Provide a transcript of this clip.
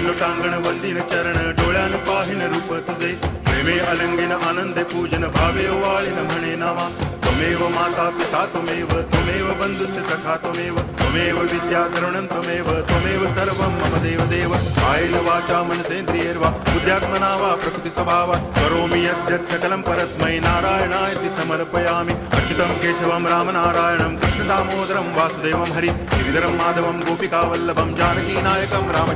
लोटांगण वंदिन चरण डोळ्यान पाहिन रूप तुझे प्रेमे अलंगिन आनंदे पूजन भावे वाळीन म्हणे नावा त्वमेव माता पिता त्वमेव बंधुश्च सखा त्वमेव विद्या तरुणं त्वमेव सर्वं मम देव कायेन वाचा मनसेन्द्रियैर्वा बुद्ध्यात्मना वा प्रकृति स्वभावा करोमि यद्यत् सकलं परस्मै नारायणायति समर्पयामि अच्युतं केशवं रामनारायणं कृष्णदामोदरं वासुदेवं हरि गिरिधरं माधवं गोपिकावल्लभं जानकीनायकं राम